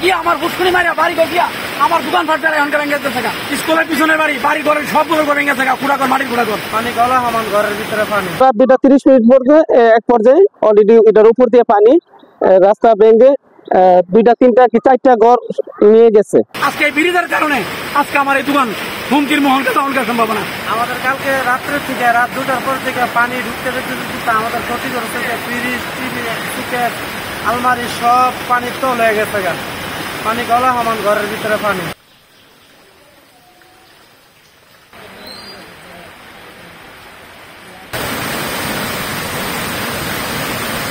গিয়ে আমার ফুটকুনি মারিয়া বাড়ি গিয়া আমার দোকান ফাট বেড়ে এখানকার ভেঙে গেছে স্কুলের পিছনের বাড়ি বাড়ি ঘরের সবগুলো ভেঙে গেছে কুড়াঘর মাটির কুড়াঘর পানি গলা আমার ঘরের ভিতরে পানি। রাত 2:30 পড়বে এক পর্যায়ে অলরেডি এটার উপর দিয়ে পানি রাস্তা ভেঙে 2টা 3টা কি 4টা ঘর নিয়ে গেছে। আজকে এই ব্রিজের কারণে আজকে আমার এই দোকান হুমকির মোহনকে দখল সম্ভাবনা। আমাদের কালকে রাত্রে থেকে রাত 2টার পর থেকে পানি ঢুকতে আমাদের ক্ষতি করছে। ফ্রিজ টিভি সুকেট আলমারি সব পানির তল হয়ে গেছে গা, পানি গলা আমার ঘরের ভিতরে পানি।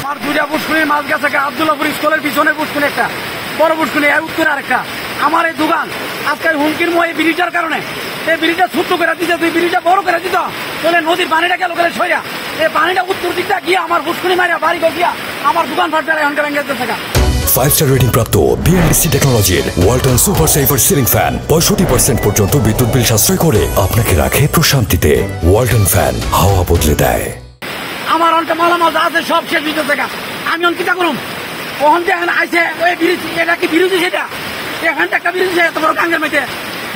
আমার 2টা পুষ্কুনির মাছ গেছে আব্দুল্লাহপুর স্কুলের পিছনে পুষ্কুনি একটা বড় পুষ্কুনি উত্তরে আরেকটা। আমার এই দোকান আজকে হুমকির মোহ এই ব্রিজের কারণে এই ব্রিজটা ছোট্ট করে দিতে তুই ব্রিজটা বড় করে দিত তাহলে নদীর পানিটা গেল করে ছয়রা এই পানিটা উত্তর দিকটা গিয়ে আমার পুষ্কুনি মারিয়া বাড়ি গিয়া আমার দোকান ফাট বেড়ে এখানকার ভেঙে গেছে। 5-স্টার রেটিং প্রাপ্ত বিএনডিসি টেকনোলজির Walton super saver ceiling fan 65% পর্যন্ত বিদ্যুৎ বিল সাশ্রয় করে আপনাকে রাখে প্রশান্তিতে। ওয়ালটন ফ্যান হাওয়া বদলে দেয়। আমার অনেক মালামাল আছে সব শেষ দিতে আমি অনেকটা করুম ওখান থেকে এখানে আইসে ওই ব্রিজ এটা কি বিরোধী সেটা এখানটা একটা ব্রিজ এত বড় গাঙ্গের মেয়েতে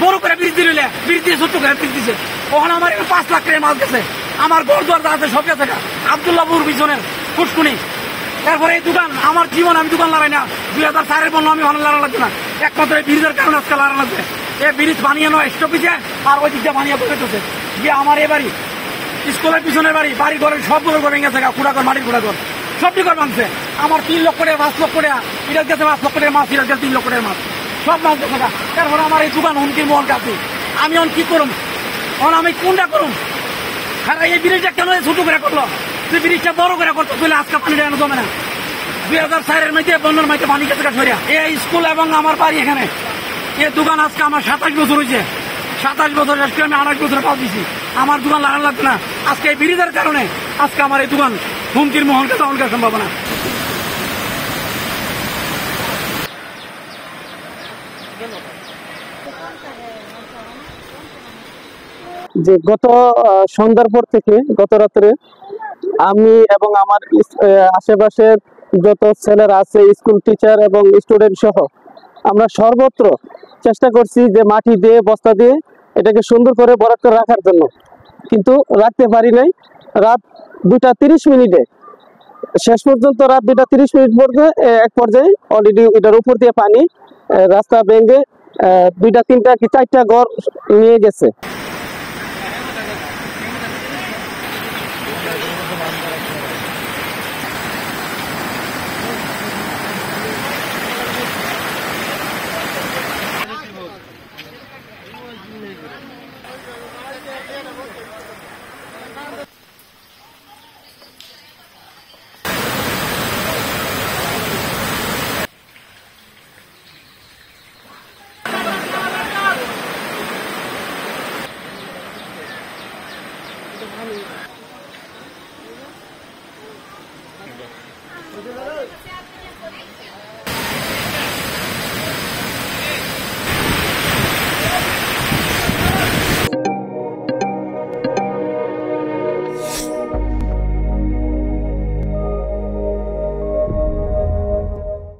বড় করে ব্রিজ দিলে ব্রিজ দিয়ে ছোট্ট করে ব্রিজ দিছে ওখানে আমার 5 লাখ টাকা মাল গেছে। আমার ঘর দুয়ার আছে সব গেছে আব্দুল্লাহপুর পিছনের ফুটকুনি। তারপরে এই দোকান আমার জীবন আমি দোকান লড়াই না 2004-এর বন্য আমি ভালো লড়া লাগছে না একমাত্র এই ব্রিজের কারণে আজকে লড়া লাগছে। এই ব্রিজ বানিয়ে নয় স্টপিজে আর ওই দিকটা বানিয়ে পড়েছে গিয়ে আমার এ বাড়ি স্কুলের পিছনের বাড়ি বাড়ি ঘরের সবগুলো ভেঙে গেছে কুড়াঘর মাটির কুড়াঘর সবটি ঘর ভাঙছে। আমার 3 লক্ষ টাকা 5 লক্ষ টাকা ইরাজ গেছে 5 লক্ষ টাকা মাছ ইরাজ গেছে 3 লক্ষ টাকা মাছ সব মাছ গেছে। তারপরে আমার এই দোকান হুমকির মোহন কাছে আমি অন কি করুম এখন আমি কোনটা করুম। এই ব্রিজটা কেন ছোট করে করলো তুই ব্রিজটা বড় করে করতো তুই আজকে পানিটা এনে জমে না 2004-এর মধ্যে বন্যার মধ্যে পানি গেছে সরিয়া এই স্কুল এবং আমার বাড়ি এখানে এই দোকান আজকে আমার 27 বছর হয়েছে 27 বছর শেষ করে আমি 28 বছরে পাল দিছি আমার দোকান লাগানো লাগবে না। আজকে এই ব্রিজের কারণে আজকে আমার এই দোকান হুমকির মোহনকে দখল করার সম্ভাবনা। যে গত সন্ধ্যার পর থেকে গত রাত্রে আমি এবং আমার আশেপাশের যত ছেলেরা আছে স্কুল টিচার এবং স্টুডেন্ট সহ আমরা সর্বত্র চেষ্টা করছি যে মাটি দিয়ে বস্তা দিয়ে এটাকে সুন্দর করে বরাদ করে রাখার জন্য, কিন্তু রাখতে পারি নাই। রাত 2:30 শেষ পর্যন্ত রাত 2:30 পড়বে এক পর্যায়ে অলরেডি এটার উপর দিয়ে পানি রাস্তা ভেঙে 2টা 3টা কি 4টা ঘর নিয়ে গেছে। ভালো